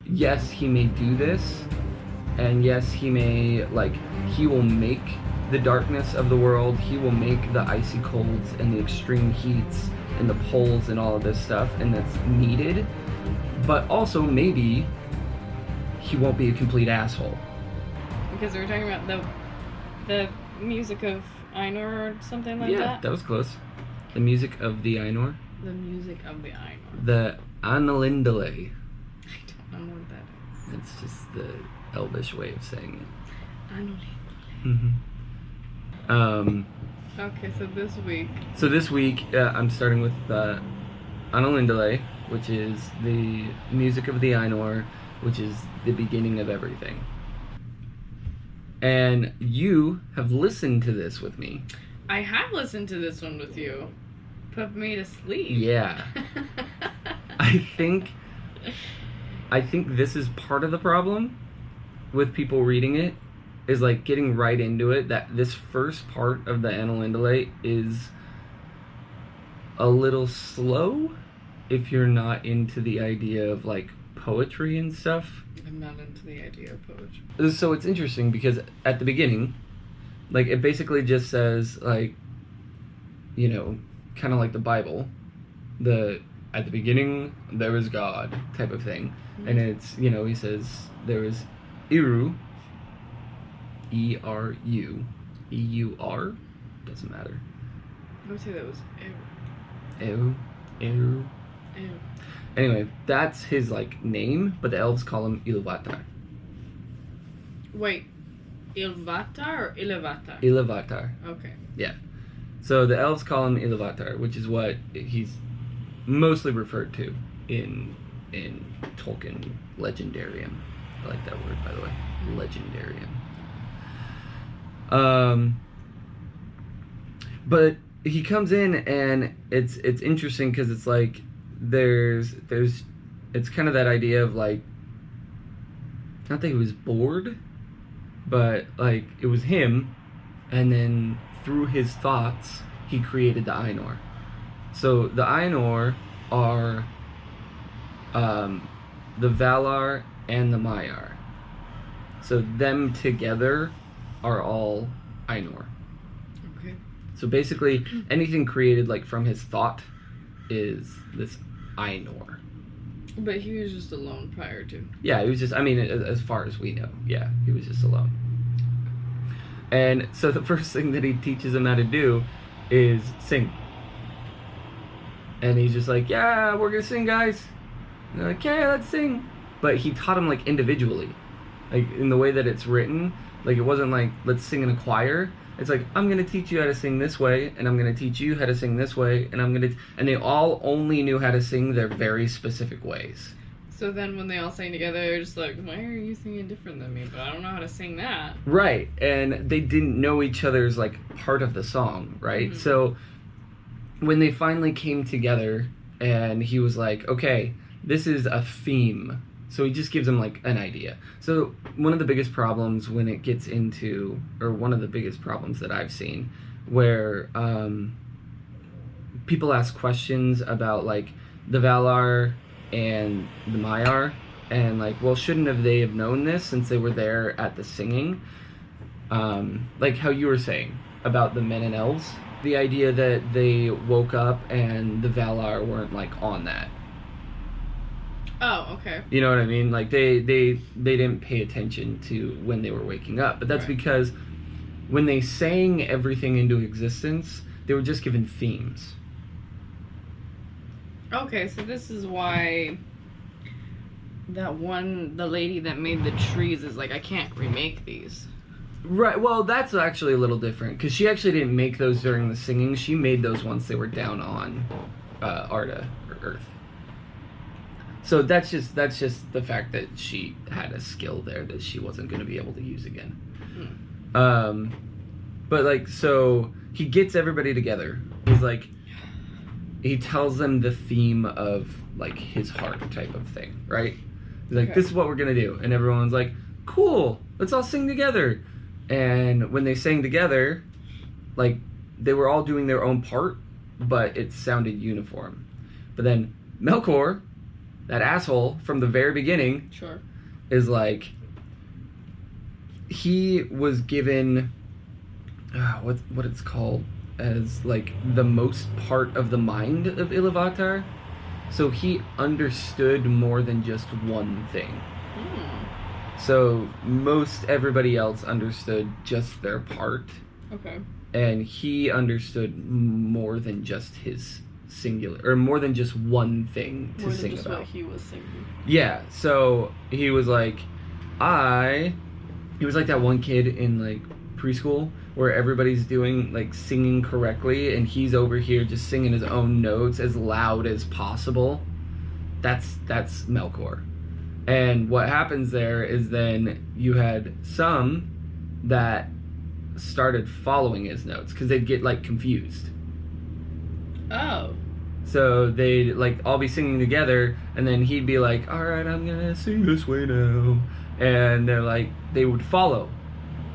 yes, he may do this, and yes, he may, like, he will make the darkness of the world, he will make the icy colds and the extreme heats and the poles and all of this stuff, and that's needed, but also maybe he won't be a complete asshole. Because we were talking about the music of Ainur or something like that? Yeah, that was close. The music of the Ainur. The music of the Ainur. The AINULINDALE. I don't know what that is. It's just the Elvish way of saying it. AINULINDALE. Okay, so this week... I'm starting with AINULINDALE, which is the music of the Ainur, which is the beginning of everything. And you have listened to this with me. I have listened to this one with you. Put me to sleep. Yeah. I think this is part of the problem with people reading it, is like getting right into it, that this first part of the AINULINDALE is a little slow if you're not into the idea of like poetry and stuff. I'm not into the idea of poetry. So it's interesting because at the beginning, like, it basically just says, like, you know, kind of like the Bible, at the beginning there was God type of thing. Mm-hmm. And it's, you know, he says there was Eru, E-R-U, E-U-R, doesn't matter. I would say that was Eru. Eru. Anyway, that's his, like, name, but the elves call him Ilúvatar. Wait, Ilúvatar or Ilúvatar? Ilúvatar. Okay. Yeah. So the elves call him Ilúvatar, which is what he's mostly referred to in Tolkien legendarium. I like that word, by the way. Legendarium. But he comes in and it's interesting because it's like it's kind of that idea of like, not that he was bored, but like it was him, and then through his thoughts he created the Ainur. So the Ainur are the Valar and the Maiar. So them together are all Ainur. Okay. So basically anything created like from his thought is this Ainur. But he was just alone prior to. Yeah, he was just, I mean, as far as we know, yeah, he was just alone. And so the first thing that he teaches him how to do is sing. And he's just like, yeah, we're gonna sing, guys. And they're like, okay, let's sing. But he taught him like individually. Like in the way that it's written, like it wasn't like, let's sing in a choir. It's like, I'm going to teach you how to sing this way, and I'm going to teach you how to sing this way, and and they all only knew how to sing their very specific ways. So then when they all sang together, they're just like, why are you singing different than me? But I don't know how to sing that. Right, and they didn't know each other's, like, part of the song, right? Mm-hmm. So when they finally came together, and he was like, okay, this is a theme. So he just gives them, like, an idea. So one of the biggest problems when it gets into, or one of the biggest problems that I've seen, where people ask questions about, like, the Valar and the Maiar, and, like, well, shouldn't they have known this since they were there at the singing? Like how you were saying about the men and elves. The idea that they woke up and the Valar weren't, like, on that. Oh, okay. You know what I mean? Like, they didn't pay attention to when they were waking up. But that's right. Because when they sang everything into existence, they were just given themes. Okay, so this is why the lady that made the trees is like, I can't remake these. Right, well, that's actually a little different, because she actually didn't make those during the singing. She made those once they were down on Arda, or Earth. So that's just the fact that she had a skill there that she wasn't going to be able to use again. Mm. But, like, so he gets everybody together. He's like, he tells them the theme of, like, his heart type of thing, right? He's like, this is what we're going to do. And everyone's like, cool, let's all sing together. And when they sang together, like, they were all doing their own part, but it sounded uniform. But then Melkor that asshole from the very beginning Sure. is like, he was given what it's called as like the most part of the mind of Iluvatar, so he understood more than just one thing. So most everybody else understood just their part. Okay. And he understood more than just his singular, or more than just one thing to More than sing just about. what he was singing. Yeah, so he was like, he was like that one kid in like preschool where everybody's doing like singing correctly and he's over here just singing his own notes as loud as possible. That's Melkor. And what happens there is then you had some that started following his notes because they'd get like confused. Oh. So they'd like all be singing together and then he'd be like, all right, I'm gonna sing this way now. And they're like, they would follow.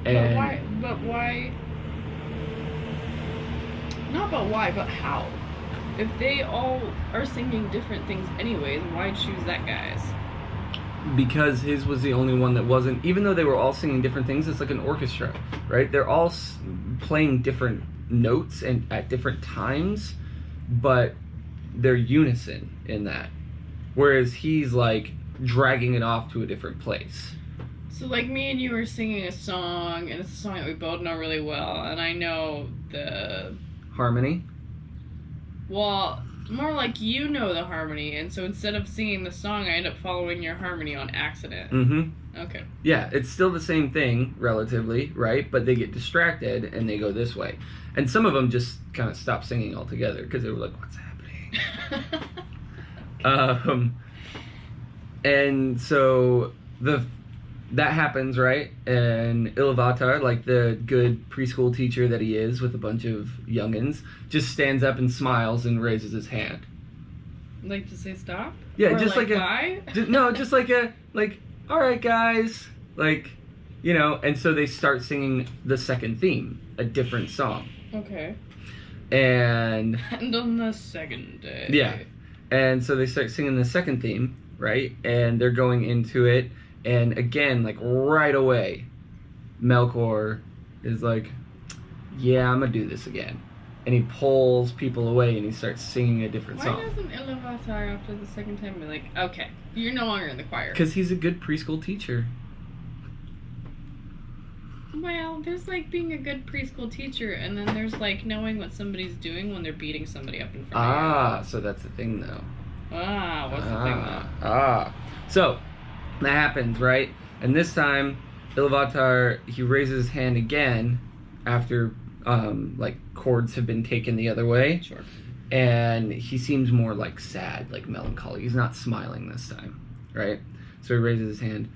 And But why? Not but why, but how? If they all are singing different things anyways, why choose that guy's? because his was the only one that wasn't, even though they were all singing different things, it's like an orchestra, right? They're all playing different notes and at different times, but they're unison in that. Whereas he's like dragging it off to a different place. So like me and you are singing a song, and it's a song that we both know really well, and I know the Harmony? Well, more like you know the harmony, and so instead of singing the song, I end up following your harmony on accident. Mm-hmm. Okay. Yeah, it's still the same thing, relatively, right? But they get distracted, and they go this way. And some of them just kind of stop singing altogether, because they were like, what's happening? And so that happens, right? And Iluvatar, like the good preschool teacher that he is with a bunch of youngins, just stands up and smiles and raises his hand. Like to say stop? Yeah, or just like a bye? just like a all right guys, like, you know. And so they start singing the second theme, a different song. Okay. And on the second day. Yeah. And so they start singing the second theme, right? And they're going into it. And again, like right away, Melkor is like, yeah, I'm going to do this again. And he pulls people away and he starts singing a different song. Why doesn't Iluvatar after the second time be like, okay, you're no longer in the choir? Because he's a good preschool teacher. Well, there's like being a good preschool teacher, and then there's like knowing what somebody's doing when they're beating somebody up in front of you. So that's the thing, though. What's the thing, though? So that happens, right? And this time, Iluvatar, he raises his hand again after like chords have been taken the other way. Sure. And he seems more like sad, like melancholy. He's not smiling this time, right? So he raises his hand.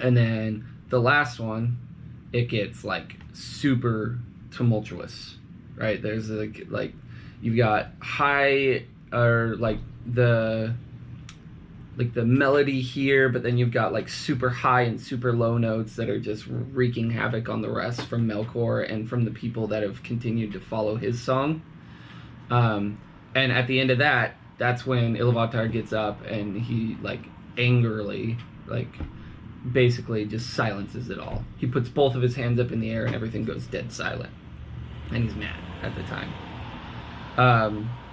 And then the last one, it gets like super tumultuous, right? There's like you've got high, or like the melody here, but then you've got like super high and super low notes that are just wreaking havoc on the rest from Melkor and from the people that have continued to follow his song. And at the end of that, that's when Iluvatar gets up and he like angrily, like basically just silences it all. He puts both of his hands up in the air and everything goes dead silent. And he's mad at the time.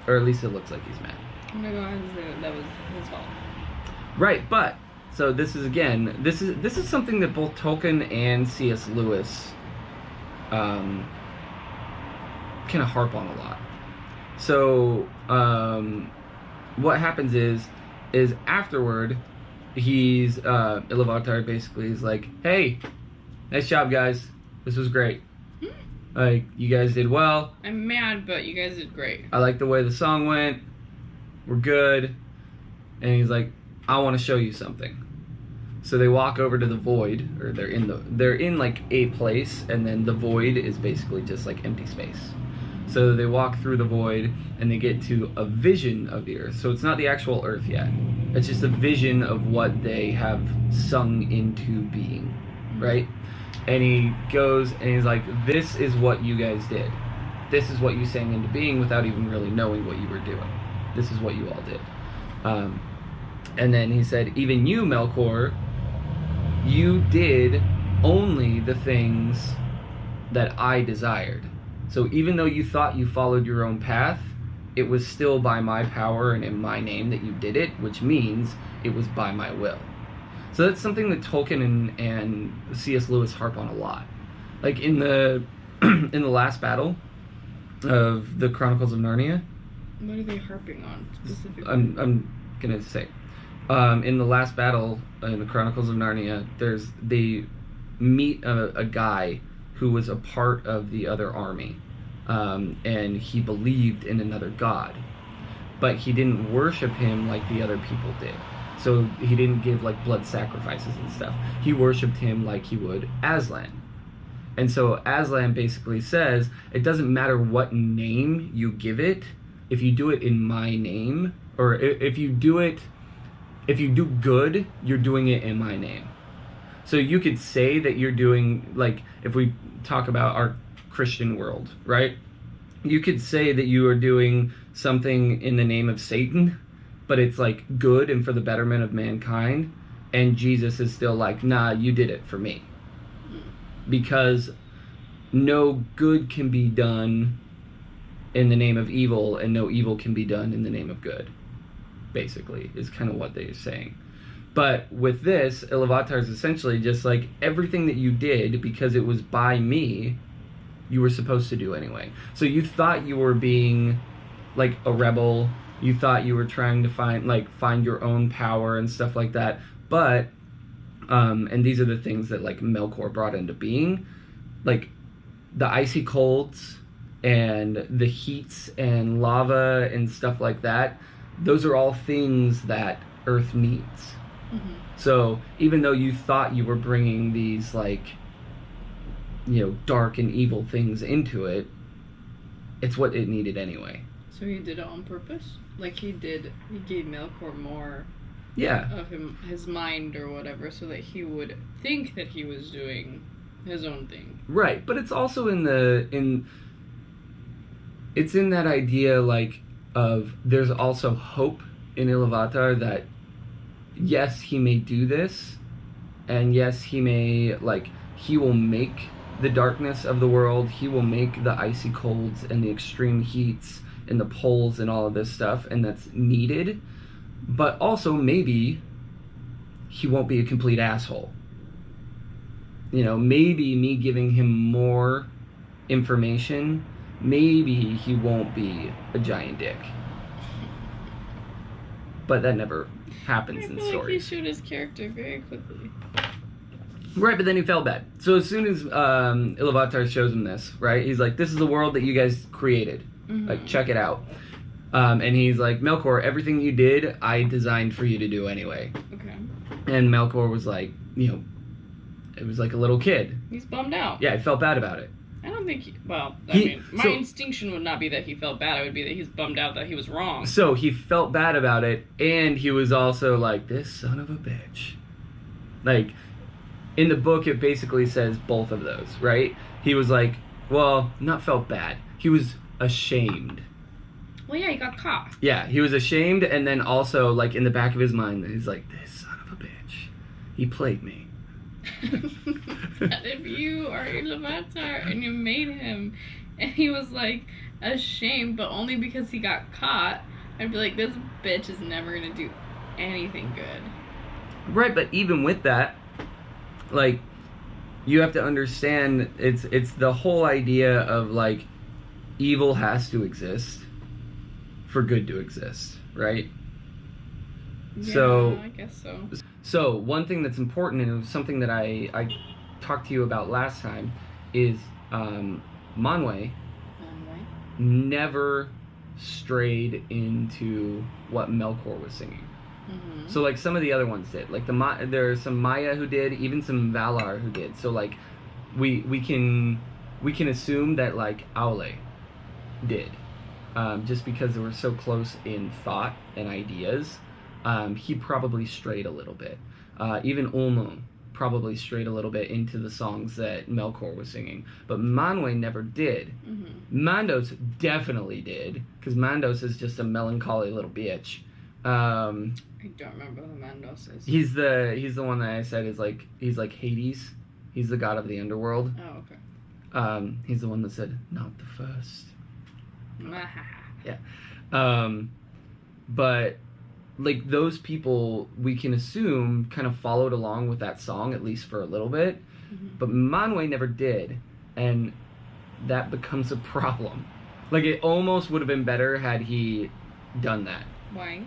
Or at least it looks like he's mad. I'm gonna go ahead and say that was his fault. Right, but so this is something that both Tolkien and C.S. Lewis kind of harp on a lot. So what happens is afterward, he's Iluvatar basically is like, hey, nice job guys, this was great, like you guys did well, I'm mad, but you guys did great. I like the way the song went, we're good. And he's like, I want to show you something. So they walk over to the void, or they're in like a place, and then the void is basically just like empty space. So they walk through the void and they get to a vision of the earth. So it's not the actual earth yet. It's just a vision of what they have sung into being, right? And he goes and he's like, this is what you guys did. This is what you sang into being without even really knowing what you were doing. This is what you all did. And then he said, even you, Melkor, you did only the things that I desired. So even though you thought you followed your own path, it was still by my power and in my name that you did it, which means it was by my will. So that's something that Tolkien and C.S. Lewis harp on a lot. Like in the in the last battle of the Chronicles of Narnia. What are they harping on specifically? I'm gonna say, in the last battle in the Chronicles of Narnia, they meet a guy who was a part of the other army, and he believed in another god, but he didn't worship him like the other people did. So he didn't give like blood sacrifices and stuff. He worshipped him like he would Aslan. And so Aslan basically says, it doesn't matter what name you give it, if you do it in my name, or if you do good, you're doing it in my name. So you could say that you're doing, like, if we talk about our Christian world, right? You could say that you are doing something in the name of Satan, but it's like good and for the betterment of mankind, and Jesus is still like, nah, you did it for me. Because no good can be done in the name of evil, and no evil can be done in the name of good, basically, is kind of what they're saying. But with this, Iluvatar is essentially just like, everything that you did, because it was by me, you were supposed to do anyway. So you thought you were being like a rebel, you thought you were trying to find your own power and stuff like that, but and these are the things that like Melkor brought into being, like the icy colds and the heats and lava and stuff like that. Those are all things that Earth needs. Mm-hmm. So even though you thought you were bringing these like, you know, dark and evil things into it, it's what it needed anyway. So he did it on purpose? Like he gave Melkor more of his mind or whatever, so that he would think that he was doing his own thing. Right, but it's also it's in that idea like of there's also hope in Iluvatar that yes, he may do this, and yes, he will make the darkness of the world, he will make the icy colds and the extreme heats and the poles and all of this stuff, and that's needed. But also maybe he won't be a complete asshole. You know, maybe me giving him more information, maybe he won't be a giant dick. But that never happens in stories. I feel like he showed his character very quickly. Right, but then he felt bad. So as soon as Iluvatar shows him this, right, he's like, this is the world that you guys created. Mm-hmm. Like, check it out. And he's like, Melkor, everything you did, I designed for you to do anyway. Okay. And Melkor was like, you know, it was like a little kid. He's bummed out. Yeah, he felt bad about it. I don't think my instinction would not be that he felt bad. It would be that he's bummed out that he was wrong. So he felt bad about it, and he was also like, this son of a bitch. Like, in the book, it basically says both of those, right? He was like, well, not felt bad. He was ashamed. Well, yeah, he got caught. Yeah, he was ashamed, and then also, like, in the back of his mind, he's like, this son of a bitch. He played me. If you are Iluvatar and you made him, and he was, like, ashamed, but only because he got caught, I'd be like, this bitch is never gonna do anything good. Right, but even with that, like, you have to understand, it's the whole idea of, like, evil has to exist for good to exist, right? Yeah, so I guess so. So one thing that's important, and it was something that I talked to you about last time, is Manwë never strayed into what Melkor was singing. Mm-hmm. So like some of the other ones did, like there's some Maya who did, even some Valar who did. So like we can assume that like Aule did, just because they were so close in thought and ideas. He probably strayed a little bit. Even Ulmo probably strayed a little bit into the songs that Melkor was singing. But Manwë never did. Mm-hmm. Mandos definitely did, because Mandos is just a melancholy little bitch. I don't remember who Mandos is. He's the one that I said is like, he's like Hades. He's the god of the underworld. Oh, okay. He's the one that said, not the first. Yeah. But like those people, we can assume kind of followed along with that song, at least for a little bit. Mm-hmm. But Manwë never did. And that becomes a problem. Like, it almost would have been better had he done that. Why?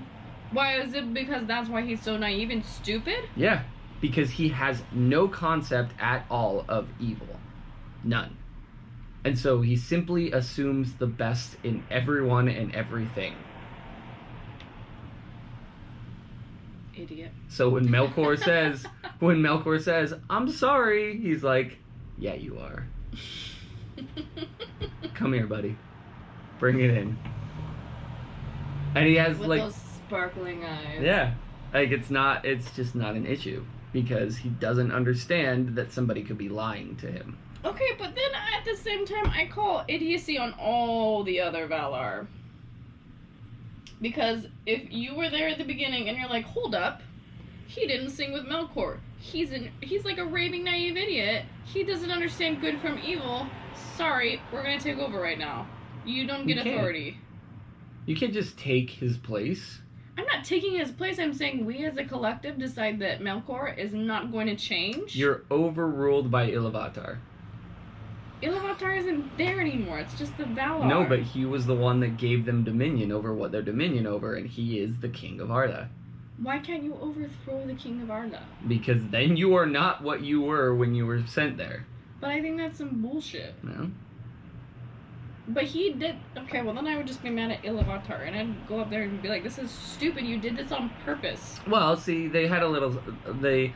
Why is it because that's why he's so naive and stupid? Yeah, because he has no concept at all of evil. None. And so he simply assumes the best in everyone and everything. Idiot. So when Melkor says, I'm sorry, he's like, yeah, you are. Come here, buddy. Bring it in. And he has with like those sparkling eyes. Yeah. Like it's just not an issue because he doesn't understand that somebody could be lying to him. Okay, but then at the same time I call idiocy on all the other Valar. Because if you were there at the beginning and you're like, hold up, he didn't sing with Melkor. He's like a raving naive idiot. He doesn't understand good from evil. Sorry, we're gonna take over right now. You don't get authority. You can't just take his place. I'm not taking his place. I'm saying we as a collective decide that Melkor is not going to change. You're overruled by Iluvatar. Iluvatar isn't there anymore. It's just the Valar. No, but he was the one that gave them dominion over what they're dominion over, and he is the king of Arda. Why can't you overthrow the king of Arda? Because then you are not what you were when you were sent there. But I think that's some bullshit. No? But he did... Okay, well then I would just be mad at Iluvatar, and I'd go up there and be like, this is stupid, you did this on purpose. Well, see, they had a little... They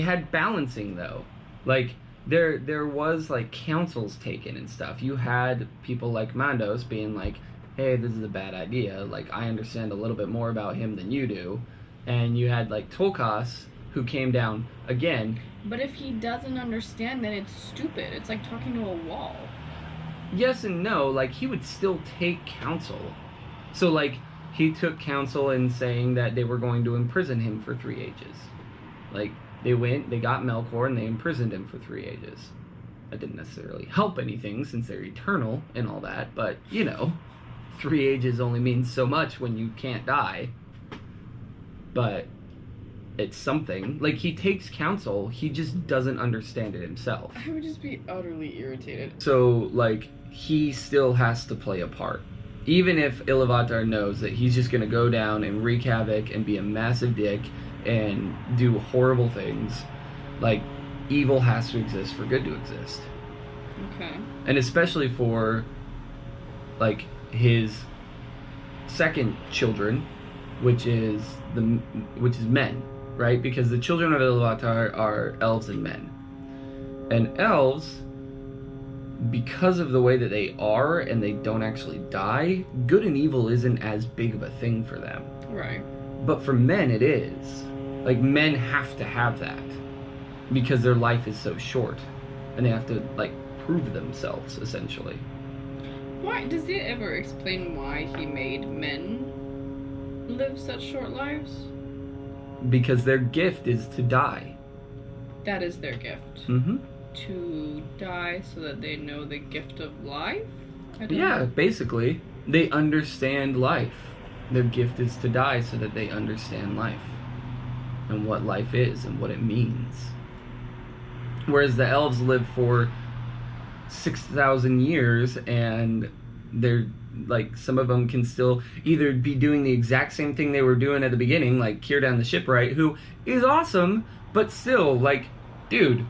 had balancing, though. Like, there was, like, councils taken and stuff. You had people like Mandos being like, hey, this is a bad idea. Like, I understand a little bit more about him than you do. And you had, like, Tolkas, who came down, again... But if he doesn't understand, then it's stupid. It's like talking to a wall. Yes and no, like, he would still take counsel. So, like, he took counsel in saying that they were going to imprison him for 3 ages. Like, they got Melkor, and they imprisoned him for 3 ages. That didn't necessarily help anything, since they're eternal and all that, but, you know, 3 ages only means so much when you can't die. But it's something. Like, he takes counsel, he just doesn't understand it himself. I would just be utterly irritated. So, like, he still has to play a part. Even if Iluvatar knows that he's just gonna go down and wreak havoc and be a massive dick and do horrible things, like, evil has to exist for good to exist. Okay. And especially for, like, his second children, which is men, right? Because the children of Iluvatar are elves and men. And elves, because of the way that they are and they don't actually die, good and evil isn't as big of a thing for them. Right. But for men, it is. Like, men have to have that because their life is so short and they have to, like, prove themselves, essentially. Why? Does it ever explain why he made men live such short lives? Because their gift is to die. That is their gift. Mm-hmm. To die so that they know the gift of life? Yeah, basically. They understand life. Their gift is to die so that they understand life. And what life is and what it means. Whereas the elves live for 6,000 years and they're, like, some of them can still either be doing the exact same thing they were doing at the beginning, like Círdan the Shipwright, who is awesome, but still, like, dude,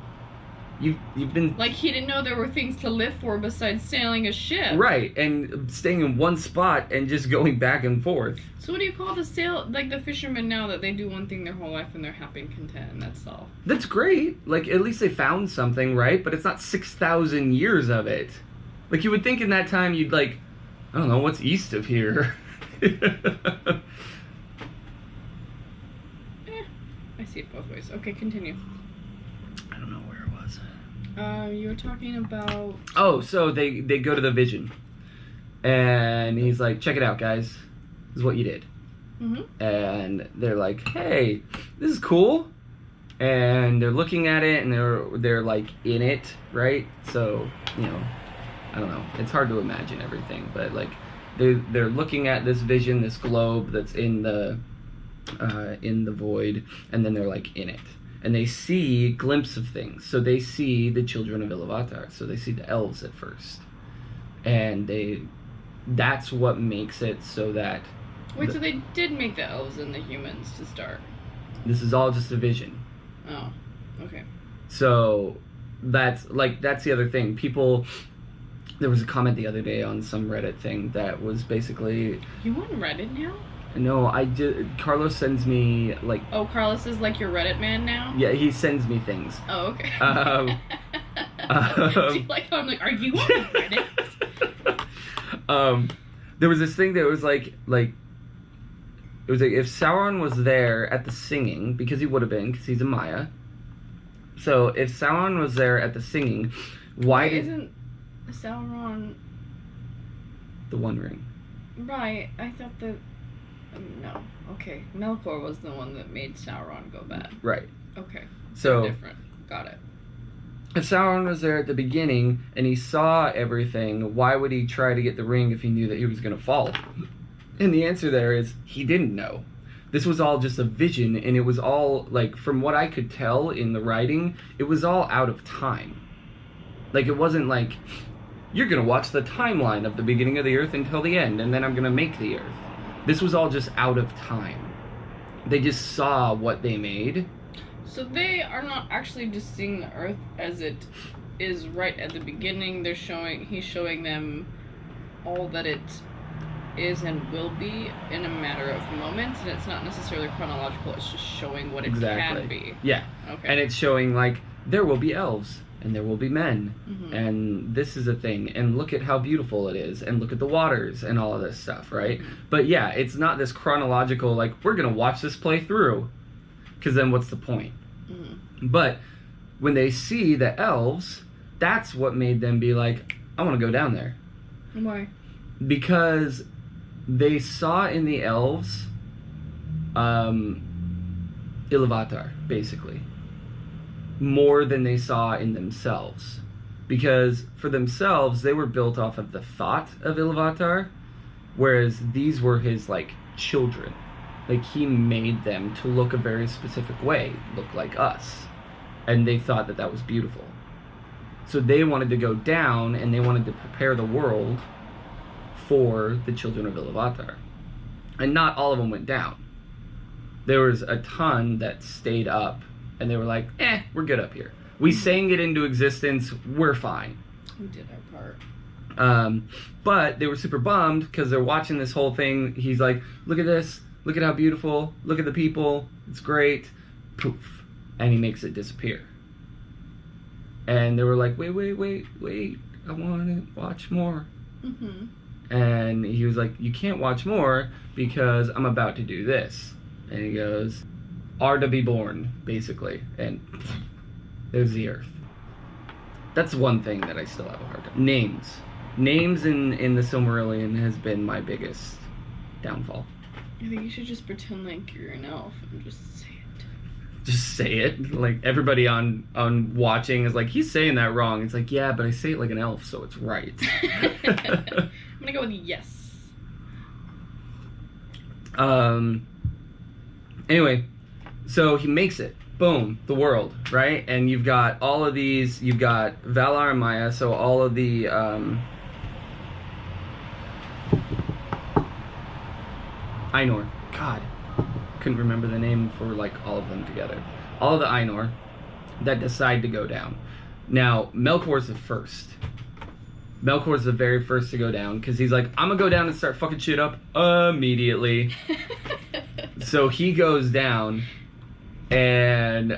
you've been... Like, he didn't know there were things to live for besides sailing a ship. Right, and staying in one spot and just going back and forth. So what do you call the fishermen now that they do one thing their whole life and they're happy and content and that's all? That's great. Like, at least they found something, right? But it's not 6,000 years of it. Like, you would think in that time you'd, like, I don't know, what's east of here? I see it both ways. Okay, continue. I don't know where it was. You were talking about... Oh, so they go to the vision. And he's like, check it out, guys. This is what you did. and they're like, "Hey, this is cool," and they're looking at it, and they're like in it, right? So I don't know. It's hard to imagine everything, but like they're looking at this vision, this globe that's in the void, and then they're like in it, and they see a glimpse of things. So they see the children of Iluvatar. So they see the elves at first, and that's what makes it so that. Wait, so they did make the elves and the humans to start? This is all just a vision. Oh, okay. So that's the other thing. There was a comment the other day on some Reddit thing that was basically. You on Reddit now? No, Carlos sends me like. Oh, Carlos is like your Reddit man now? Yeah, he sends me things. Oh, okay. Do you like how I'm like, are you on Reddit? There was this thing that was like it was like if Sauron was there at the singing, because he would have been, because he's a Maya. So if Sauron was there at the singing, why isn't Sauron the One Ring? Right, I thought that. No. Okay. Melkor was the one that made Sauron go bad. Right. Okay. So they're different. Got it. If Sauron was there at the beginning and he saw everything, why would he try to get the ring if he knew that he was going to fall? And the answer there is he didn't know. This was all just a vision, and it was all, like, from what I could tell in the writing, it was all out of time. Like, it wasn't like, you're going to watch the timeline of the beginning of the Earth until the end, and then I'm going to make the Earth. This was all just out of time. They just saw what they made. So they are not actually just seeing the Earth as it is right at the beginning. He's showing them all that it is and will be in a matter of moments, and it's not necessarily chronological. It's just showing what it can be. Yeah. Okay. And it's showing like there will be elves and there will be men, and this is a thing, and look at how beautiful it is, and look at the waters and all of this stuff, right? But yeah, it's not this chronological like we're gonna watch this play through, because then what's the point? But when they see the elves, that's what made them be like, I want to go down there. Why? Because they saw in the elves Iluvatar, basically, more than they saw in themselves. Because for themselves, they were built off of the thought of Iluvatar, whereas these were his, like, children. Like, he made them to look a very specific way, look like us. And they thought that that was beautiful. So they wanted to go down, and they wanted to prepare the world for the children of Iluvatar. And not all of them went down. There was a ton that stayed up, and they were like, we're good up here. We sang it into existence, we're fine. We did our part. But they were super bummed, because they're watching this whole thing. He's like, look at this, look at how beautiful, look at the people, it's great. Poof. And he makes it disappear. And they were like, wait, I want to watch more. And he was like, you can't watch more because I'm about to do this. And he goes, Arda be born, basically. And there's the Earth. That's one thing that I still have a hard time. Names in the Silmarillion has been my biggest downfall. I think you should just pretend like you're an elf and just say it. Just say it. Like, everybody on watching is like, he's saying that wrong. It's like, yeah, but I say it like an elf, so it's right. I'm gonna go with yes. Anyway, so he makes it. Boom, the world, right? And you've got all of these, you've got Valar and Maya, so all of the, Ainur. God, couldn't remember the name for, like, all of them together. All of the Ainur that decide to go down. Now, Melkor's the first. Melkor's the very first to go down, because he's like, I'm gonna go down and start fucking shit up immediately. So he goes down and,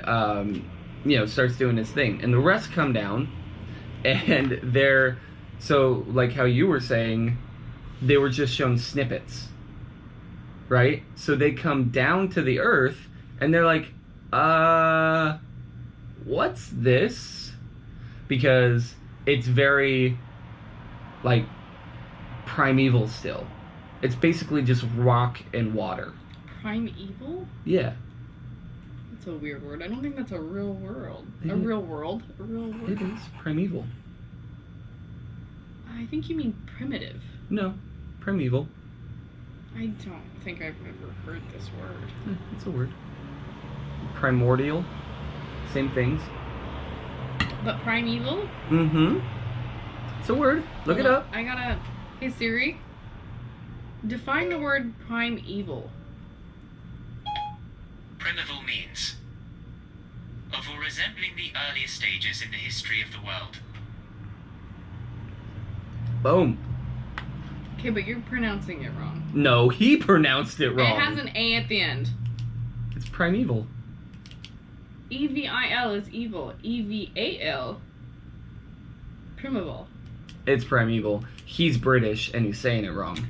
starts doing his thing. And the rest come down, and they're, so, like how you were saying, they were just shown snippets. Right? So they come down to the Earth, and they're like, what's this? Because it's very, like, primeval still. It's basically just rock and water. Primeval? Yeah. That's a weird word. I don't think that's a real world. It A is. real world? A real word? It is. Primeval. I think you mean primitive. No. Primeval. I don't think I've ever heard this word. It's a word. Primordial. Same things. But primeval? Mm-hmm. It's a word. Look it up. I gotta... Hey Siri. Define the word primeval. Primeval means of or resembling the earliest stages in the history of the world. Boom. Okay, but you're pronouncing it wrong. No, he pronounced it wrong. It has an A at the end. It's primeval. EVIL is evil. EVAL. Primeval. It's primeval. He's British and he's saying it wrong.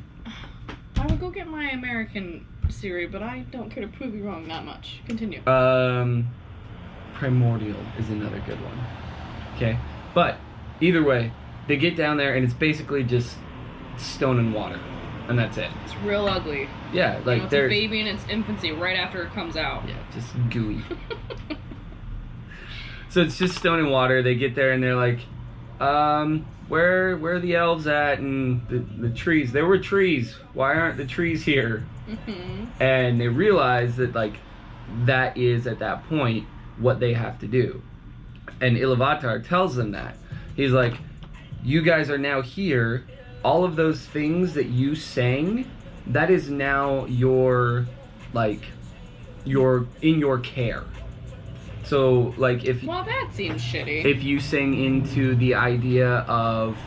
I would go get my American Siri, but I don't care to prove you wrong that much. Continue. Primordial is another good one. Okay? But either way, they get down there and it's basically just stone and water. And that's it. It's real ugly. Yeah, like it's a baby in its infancy right after it comes out. Yeah, just gooey. So it's just stone and water. They get there and they're like, where are the elves at? And the trees. There were trees. Why aren't the trees here? Mm-hmm. And they realize that, like, that is, at that point, what they have to do. And Iluvatar tells them that. He's like, you guys are now here. All of those things that you sang, that is now your, like, in your care. So, like, if... Well, that seems shitty. If you sang into the idea of,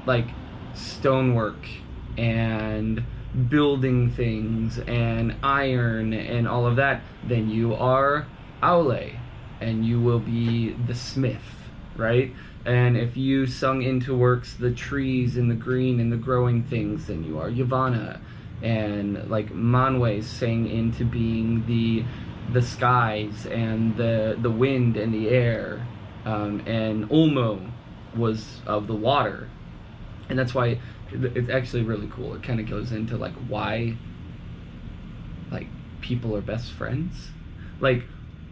like, stonework and building things and iron and all of that, then you are Aule, and you will be the smith, right? And if you sung into works the trees and the green and the growing things, then you are Yavanna. And, like, Manwe sang into being the skies and the wind and the air, and Ulmo was of the water. And that's why it's actually really cool. It kind of goes into, like, why, like, people are best friends. Like,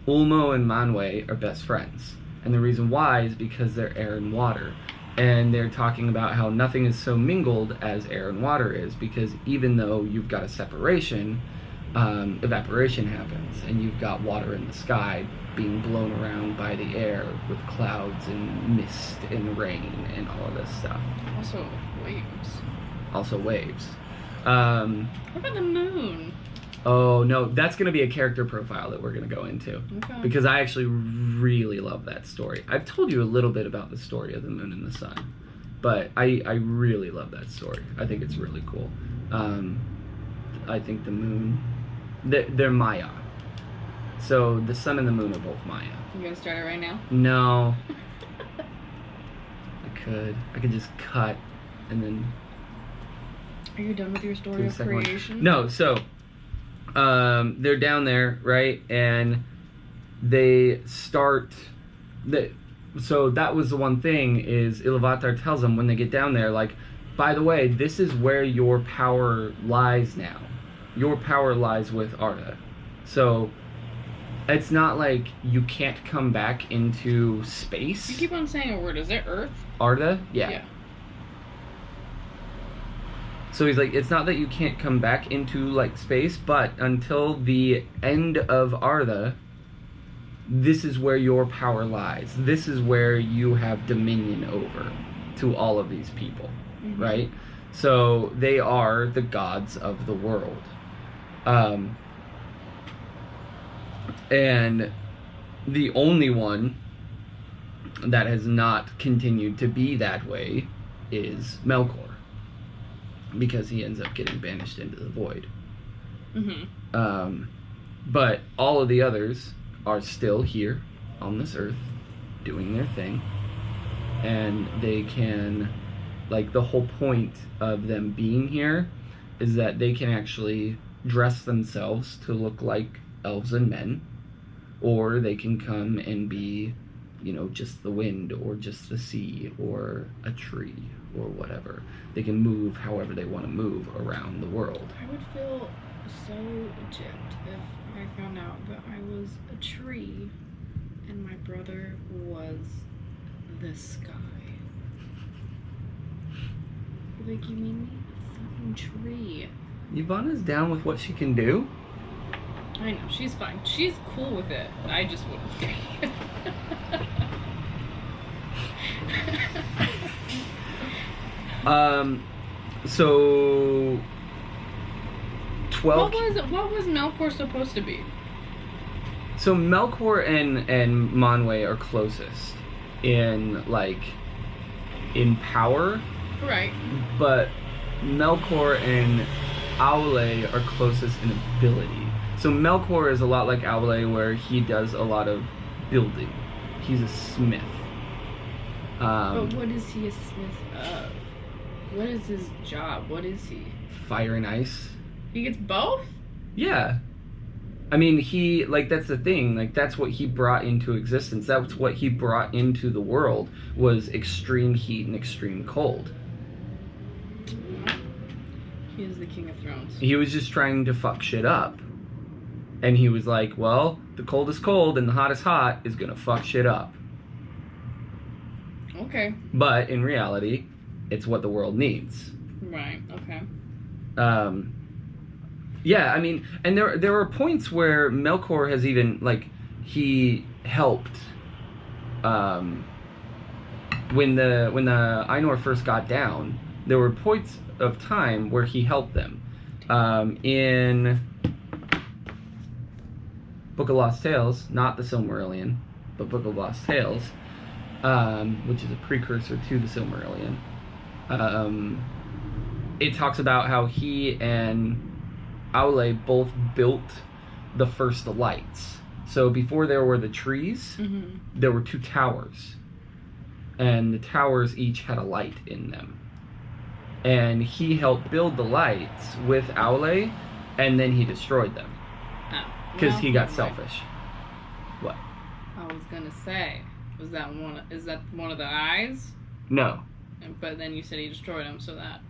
Ulmo and Manwe are best friends. And the reason why is because they're air and water. And they're talking about how nothing is so mingled as air and water is, because even though you've got a separation, evaporation happens, and you've got water in the sky being blown around by the air with clouds and mist and rain and all of this stuff. Also waves. Also waves. What about the moon? Oh, no, that's going to be a character profile that we're going to go into. Okay. Because I actually really love that story. I've told you a little bit about the story of the moon and the sun, but I really love that story. I think it's really cool. I think the moon... They're Maya. So the sun and the moon are both Maya. You gonna start it right now? No. I could just cut and then... Are you done with your story of creation? No, so they're down there, right? And they start... So that was the one thing, is Iluvatar tells them when they get down there, like, by the way, this is where your power lies now. Your power lies with Arda. So it's not like you can't come back into space. You keep on saying a word. Is it Earth? Arda? Yeah. So he's like, it's not that you can't come back into, like, space, but until the end of Arda, this is where your power lies. This is where you have dominion over to all of these people, right? So they are the gods of the world. And the only one that has not continued to be that way is Melkor, because he ends up getting banished into the void. But all of the others are still here on this earth doing their thing, and they can, like, the whole point of them being here is that they can actually dress themselves to look like elves and men, or they can come and be, you know, just the wind or just the sea or a tree or whatever. They can move however they want to move around the world. I would feel so gypped if I found out that I was a tree and my brother was the sky. Like, you mean a fucking tree? Yvonne's down with what she can do. I know, she's fine. She's cool with it. I just wouldn't be. So 12. What was Melkor supposed to be? So Melkor and Manwë are closest in power, Right. but Melkor and Aule are closest in ability. So Melkor is a lot like Aule, where he does a lot of building. He's a smith. But what is he a smith of? What is his job? What is he? Fire and ice. He gets both? Yeah. I mean, that's the thing. That's what he brought into existence. That's what he brought into the world, was extreme heat and extreme cold. He is the King of Thrones. He was just trying to fuck shit up. And he was like, well, the coldest cold and the hottest hot is gonna fuck shit up. Okay. But in reality, it's what the world needs. Right, okay. Yeah, I mean, and there are points where Melkor has even, he helped, when the Ainur first got down, there were points of time where he helped them. In Book of Lost Tales, not the Silmarillion, but Book of Lost Tales, which is a precursor to the Silmarillion, it talks about how he and Aule both built the first lights. So before there were the trees, there were 2 towers. And the towers each had a light in them. And he helped build the lights with Aule, and then he destroyed them. Because he got selfish. What? I was gonna say, is that one of the eyes? No. But then you said he destroyed them, so that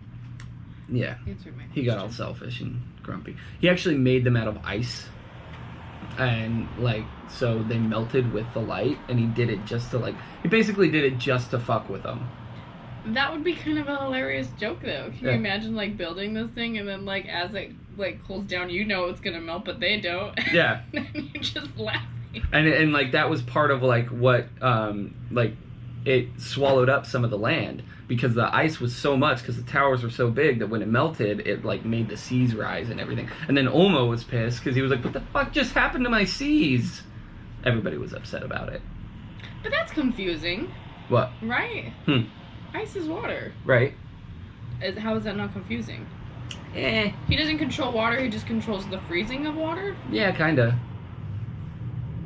Yeah. answered my question. He got all selfish and grumpy. He actually made them out of ice. And, so they melted with the light, and he did it just to, he basically did it just to fuck with them. That would be kind of a hilarious joke, though. Can you Yeah. imagine, building this thing, and then, as it, cools down, you know it's gonna melt, but they don't. Yeah. And you're just laughing. And that was part of, what, it swallowed up some of the land. Because the ice was so much, because the towers were so big that when it melted, it, made the seas rise and everything. And then Olmo was pissed, because he was like, what the fuck just happened to my seas? Everybody was upset about it. But that's confusing. What? Right? Ice is water. Right. How is that not confusing? Eh. He doesn't control water, he just controls the freezing of water? Yeah, kinda.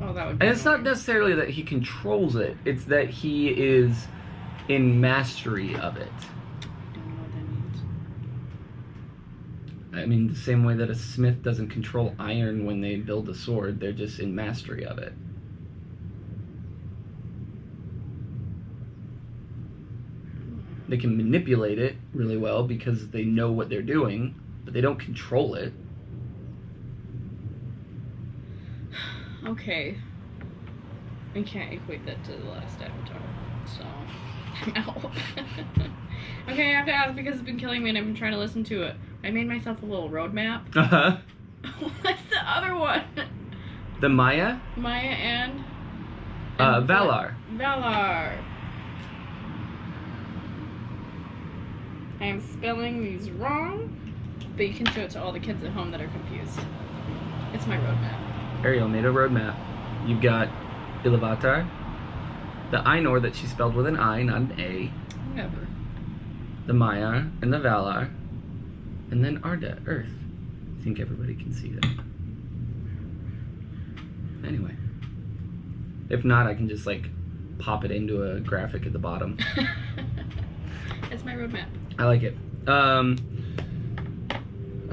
Oh, that would be And it's not annoying. necessarily that he controls it, it's that he is in mastery of it. I don't know what that means. I mean, the same way that a smith doesn't control iron when they build a sword, they're just in mastery of it. They can manipulate it really well because they know what they're doing, but they don't control it. Okay. I can't equate that to the last Avatar, so I'm out. Okay, I have to ask because it's been killing me and I've been trying to listen to it. I made myself a little roadmap. Uh-huh. What's the other one? The Maya? Maya and Valar. Valar. I am spelling these wrong, but you can show it to all the kids at home that are confused. It's my roadmap. Ariel made a roadmap. You've got Iluvatar, the Ainur that she spelled with an I, not an A, Whatever. the Maya, and the Valar, and then Arda, Earth. I think everybody can see that. Anyway. If not, I can just, pop it into a graphic at the bottom. It's my roadmap. I like it. I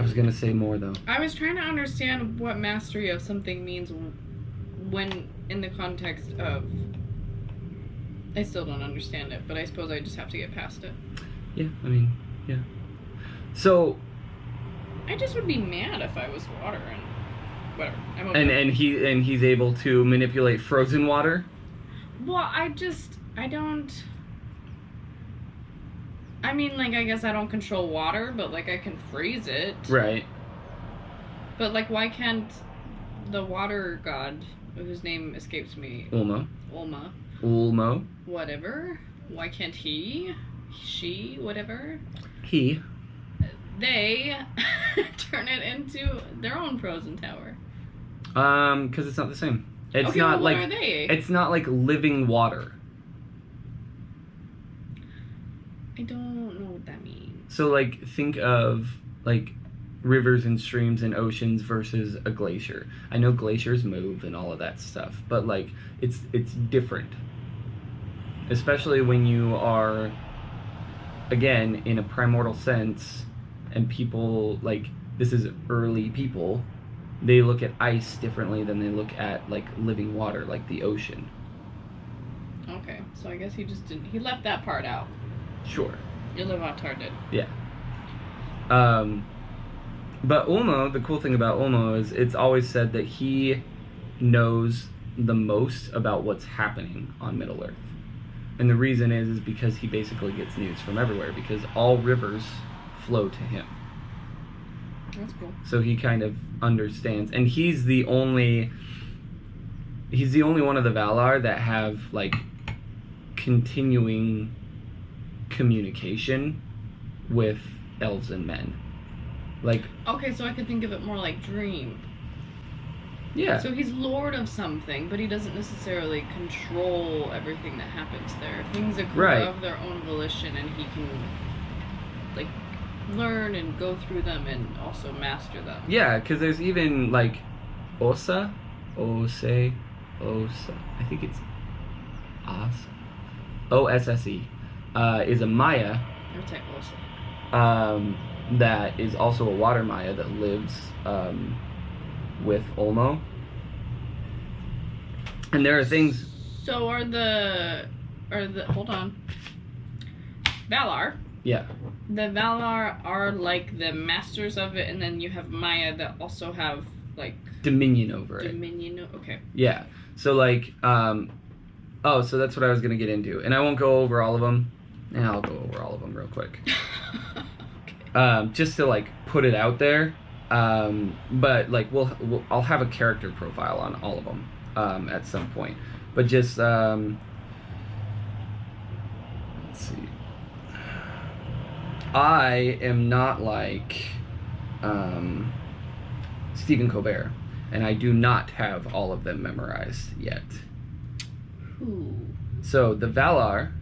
was gonna say more, though. I was trying to understand what mastery of something means when in the context of... I still don't understand it, but I suppose I just have to get past it. Yeah, I mean, yeah. So, I just would be mad if I was water and whatever. I'm over And he's able to manipulate frozen water. Well, I don't. I mean, like, I guess I don't control water, but, like, I can freeze it. Right. But, like, why can't the water god, whose name escapes me... Ulmo. Whatever. Why can't he? She? Whatever. He. They turn it into their own frozen tower. Because it's not the same. It's okay, not well, like... what are they? It's not like living water. I don't know what that means. So, like, think of, like, rivers and streams and oceans versus a glacier. I know glaciers move and all of that stuff, but, like, it's different. Especially when you are, again, in a primordial sense, and people, like, this is early people, they look at ice differently than they look at, like, living water, like the ocean. Okay, so I guess he just didn't... He left that part out. Sure. Ilúvatar did. Yeah. But Ulmo, the cool thing about Ulmo is it's always said that he knows the most about what's happening on Middle-earth. And the reason is because he basically gets news from everywhere, because all rivers flow to him. That's cool. So he kind of understands, and he's the only one of the Valar that have, like, continuing communication with elves and men. Like, okay, so I could think of it more like Dream. yeah. So he's lord of something, but he doesn't necessarily control everything that happens there. Things occur Right. of their own volition, and he can, like, learn and go through them and also master them. Yeah, because there's even, like, Ossa. I think it's Ossa. O-S-S-E. Is a Maya I'll take Osa. that is also a water Maya that lives with Ulmo. And there are things... So are the hold on. Valar. Yeah. The Valar are like the masters of it, and then you have Maya that also have like Dominion over it. Dominion. Okay. Yeah. So, like, oh, so that's what I was going to get into. And I won't go over all of them. Yeah, I'll go over all of them real quick. Okay. Just to, like, put it out there. But, like, I'll have a character profile on all of them at some point. But just, let's see. I am not like Stephen Colbert. And I do not have all of them memorized yet. Ooh. So the Valar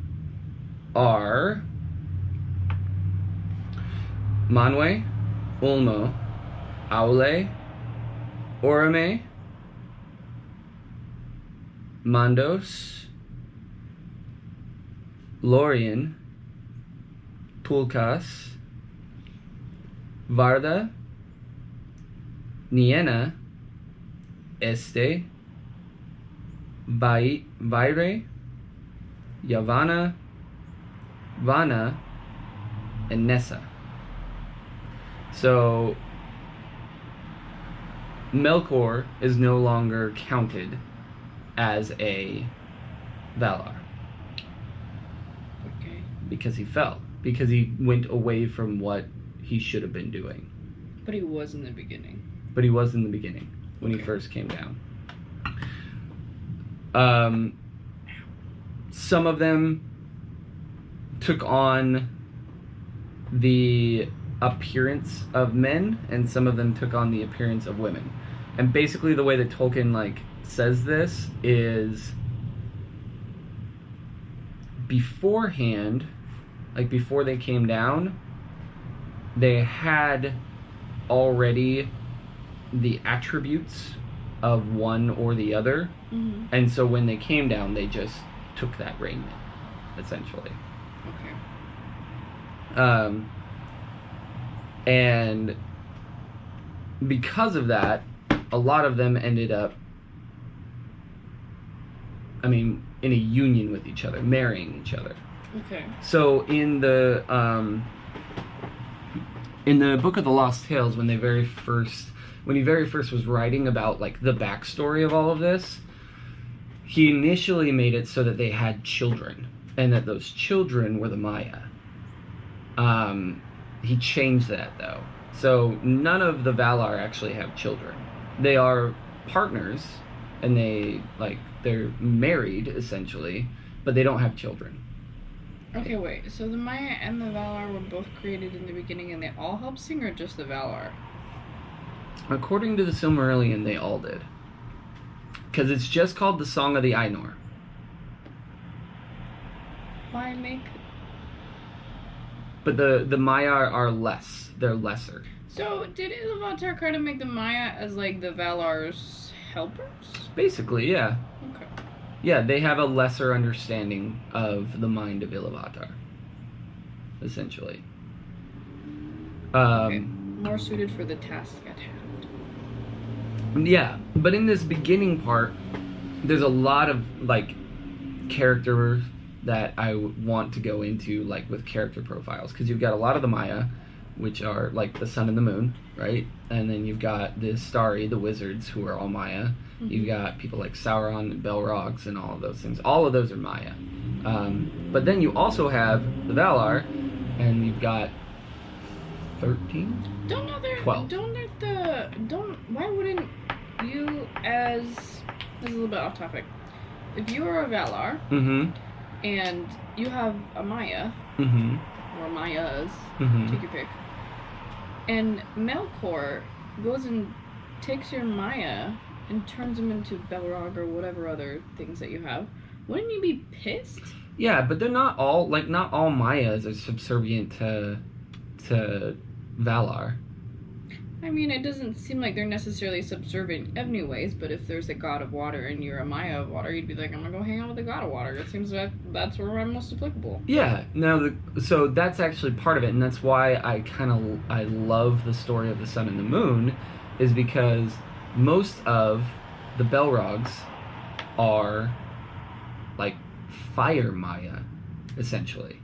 are Manwë, Ulmo, Aule, Orome, Mandos, Lorien, Pulkas, Varda, Niena, Este, Vaire, Yavanna, Vana, and Nessa. So Melkor is no longer counted as a Valar. Okay. Because he fell. Because he went away from what he should have been doing. But he was in the beginning. But he was in the beginning, when he first came down. Some of them took on the appearance of men, and some of them took on the appearance of women. And basically the way that Tolkien, like, says this is beforehand, like before they came down, they had already the attributes of one or the other. Mm-hmm. And so when they came down, they just took that raiment, essentially. Okay. And because of that, a lot of them ended up, in a union with each other, marrying each other. Okay. So in the in the Book of the Lost Tales, when he very first was writing about like the backstory of all of this, he initially made it so that they had children, and that those children were the Maya. He changed that though, so none of the Valar actually have children. They are partners, and they're married essentially, but they don't have children. Okay, wait. So the Maya and the Valar were both created in the beginning, and they all helped sing, or just the Valar? According to the Silmarillion, they all did. Because it's just called the Song of the Ainur. Why make... But the Maya are less. They're lesser. So, did Iluvatar kind of make the Maya as, like, the Valar's helpers? Basically, yeah. Okay. Yeah, they have a lesser understanding of the mind of Iluvatar. Essentially. Okay. More suited for the task at hand. Yeah, but in this beginning part, there's a lot of, like, characters that I want to go into, like, with character profiles. Because you've got a lot of the Maya, which are, like, the sun and the moon, right? And then you've got the Starry, the wizards, who are all Maya. Mm-hmm. You've got people like Sauron and Belrogs and all of those things. All of those are Maya. But then you also have the Valar, and you've got 13? 12. Why wouldn't you, as... This is a little bit off topic. If you are a Valar, mm-hmm. and you have a Maya, mm-hmm. or Mayas, mm-hmm. take your pick, and Melkor goes and takes your Maya and turns them into Belrog or whatever other things that you have, wouldn't you be pissed? Yeah, but they're not all, like, not all Mayas are subservient to Valar. I mean, it doesn't seem like they're necessarily subservient anyways, but if there's a god of water and you're a Maya of water, you'd be like, I'm gonna go hang out with the god of water. It seems that that's where I'm most applicable. Yeah, so that's actually part of it, and that's why I love the story of the sun and the moon, is because most of the Belrogs are, like, fire Maya, essentially.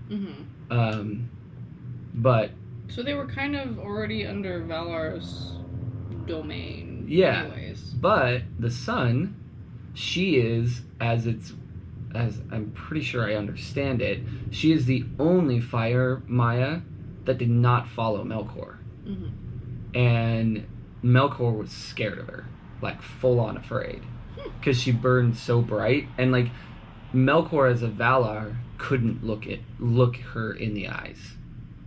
Mm-hmm. But... So they were kind of already under Valar's domain. Yeah, anyways. But the sun, she is, as I'm pretty sure I understand it, she is the only fire Maya that did not follow Melkor. Mm-hmm. And Melkor was scared of her, like full on afraid, because she burned so bright, and like Melkor as a Valar couldn't look her in the eyes.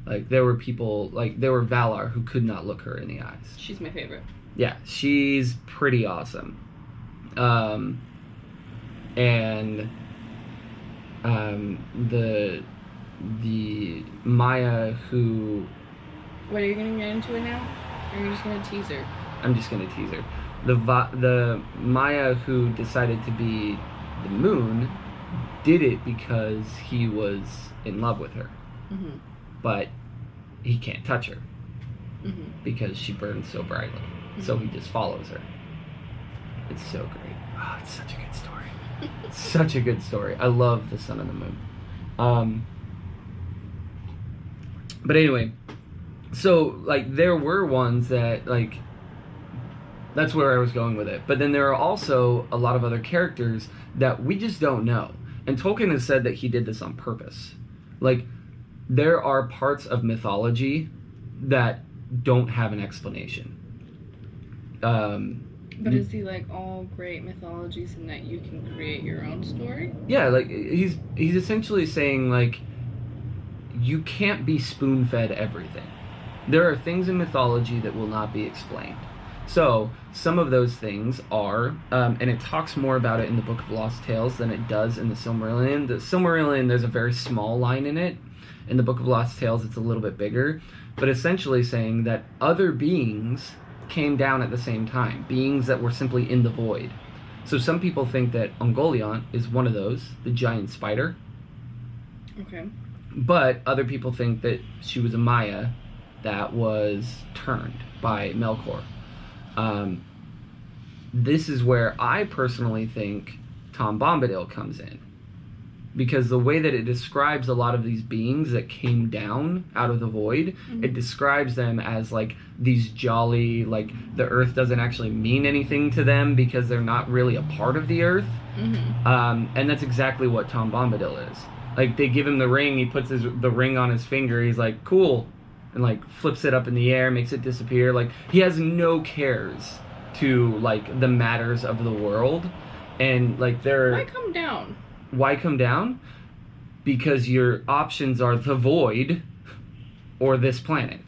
Like there were Valar who could not look her in the eyes. She's my favorite. Yeah, she's pretty awesome. And the Maya who... What, are you gonna get into it now? Or are you just gonna tease her? I'm just gonna tease her. The Maya who decided to be the moon did it because he was in love with her. Mm-hmm. But he can't touch her. Mm-hmm. Because she burns so brightly. Mm-hmm. So he just follows her. It's so great. Oh, it's such a good story. Such a good story. I love the sun and the moon. But anyway, so like there were ones that like, that's where I was going with it. But then there are also a lot of other characters that we just don't know. And Tolkien has said that he did this on purpose. Like, there are parts of mythology that don't have an explanation. But is he like all great mythologies in that you can create your own story? Yeah, like he's essentially saying like you can't be spoon-fed everything. There are things in mythology that will not be explained. So some of those things are, and it talks more about it in the Book of Lost Tales than it does in the Silmarillion. The Silmarillion, there's a very small line in it. In the Book of Lost Tales, it's a little bit bigger, but essentially saying that other beings came down at the same time, beings that were simply in the void. So some people think that Ungoliant is one of those, the giant spider. Okay. But other people think that she was a Maya that was turned by Melkor. This is where I personally think Tom Bombadil comes in. because the way that it describes a lot of these beings that came down out of the void, it describes them as like these jolly, like the earth doesn't actually mean anything to them because they're not really a part of the earth. And that's exactly what Tom Bombadil is. Like, they give him the ring, he puts the ring on his finger, he's like, cool, and like flips it up in the air, makes it disappear. Like, he has no cares to like the matters of the world. And like, Why come down? Why come down? Because your options are the void or this planet.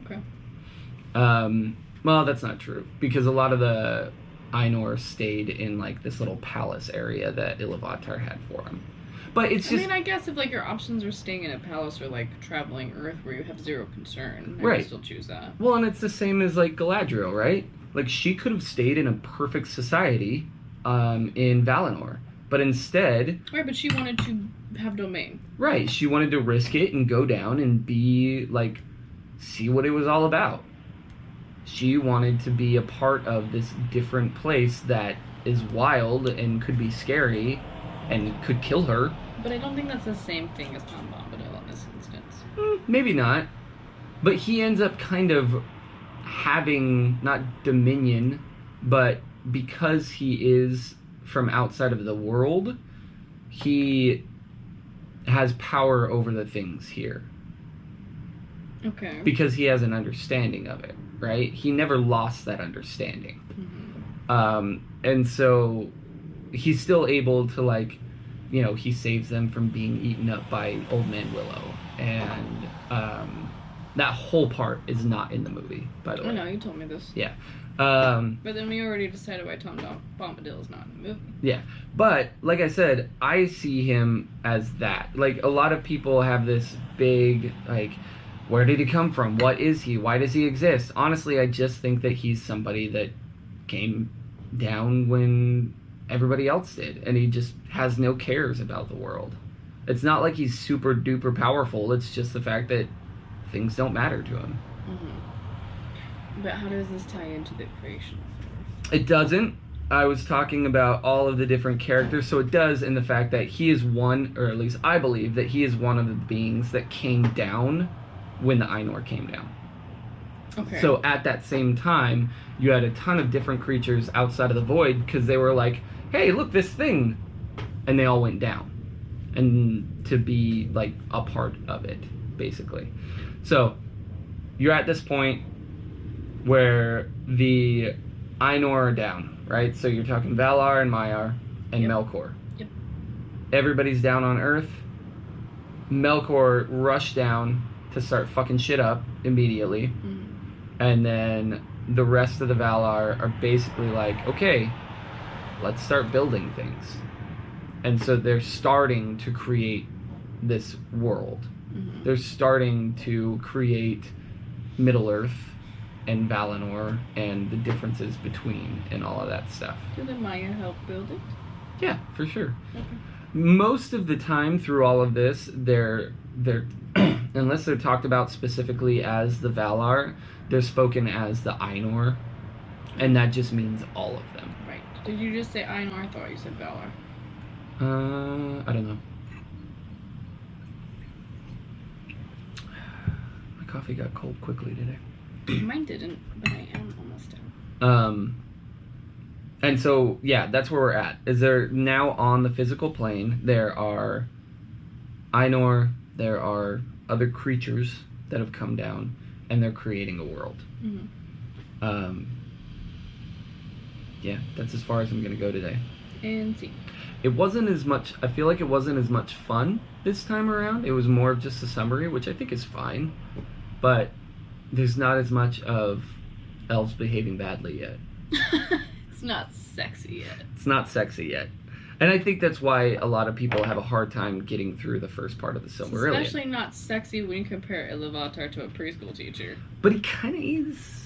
Okay. Well, that's not true, because a lot of the Ainur stayed in like this little palace area that Iluvatar had for them. But it's just... I mean, I guess if like your options are staying in a palace or like traveling Earth where you have zero concern, I would still choose that. Well, and it's the same as like Galadriel, right? Like, she could have stayed in a perfect society in Valinor. But instead... Right, but she wanted to have domain. Right, she wanted to risk it and go down and be, like, see what it was all about. She wanted to be a part of this different place that is wild and could be scary and could kill her. But I don't think that's the same thing as Tom Bombadil in this instance. Maybe not. But he ends up kind of having, not dominion, but because he is from outside of the world, he has power over the things here. Okay. Because he has an understanding of it, right? He never lost that understanding. And so he's still able to, like, you know, he saves them from being eaten up by Old Man Willow. And that whole part is not in the movie, by the way. I know, you told me this. Yeah. But then we already decided why Tom Bombadil is not in the movie. Yeah. But, like I said, I see him as that. Like, a lot of people have this big, like, where did he come from? What is he? Why does he exist? Honestly, I just think that he's somebody that came down when everybody else did. And he just has no cares about the world. It's not like he's super duper powerful. It's just the fact that things don't matter to him. But how does this tie into the creation of Earth? It doesn't. I was talking about all of the different characters, so it does in the fact that he is one, or at least I believe that he is one of the beings that came down when the Ainur came down. Okay. So at that same time, you had a ton of different creatures outside of the void because they were like, hey, look, this thing. And they all went down. And to be, like, a part of it, basically. So, you're at this point where the Ainur are down, right? So you're talking Valar and Maiar and Melkor. Yep. Everybody's down on Earth. Melkor rushed down to start fucking shit up immediately. And then the rest of the Valar are basically like, okay, let's start building things. And so they're starting to create this world. They're starting to create Middle-earth and Valinor and the differences between and all of that stuff. Did the Maya help build it? Yeah, for sure. Okay. Most of the time through all of this, they're unless they're talked about specifically as the Valar, they're spoken as the Ainur, and that just means all of them. Right. Did you just say Ainur? I thought you said Valar. I don't know. My coffee got cold quickly today. Mine didn't, but I am almost done. And so, yeah, that's where we're at. Is there now on the physical plane, there are Ainur, there are other creatures that have come down, and they're creating a world. Yeah, that's as far as I'm going to go today. And see. It wasn't as much, I feel like it wasn't as much fun this time around. It was more of just a summary, which I think is fine. But there's not as much of elves behaving badly yet. It's not sexy yet. It's not sexy yet. And I think that's why a lot of people have a hard time getting through the first part of the Silmarillion. It's especially not sexy when you compare Iluvatar to a preschool teacher. But he kind of is.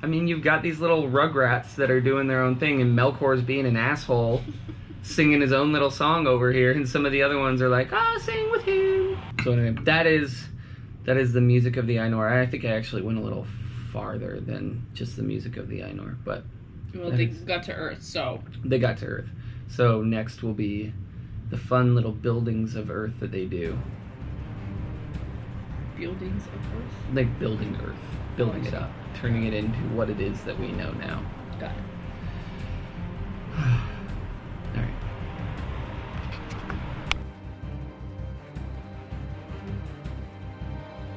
I mean, you've got these little rugrats that are doing their own thing, and Melkor's being an asshole, singing his own little song over here, and some of the other ones are like, sing with him. So anyway, that is the music of the Ainur. I think I actually went a little farther than just the music of the Ainur, but... Well, they got to Earth, so... They got to Earth. So next will be the fun little buildings of Earth that they do. Buildings of Earth? Like building Earth, building I it see. up, turning it into what it is that we know now. Got it.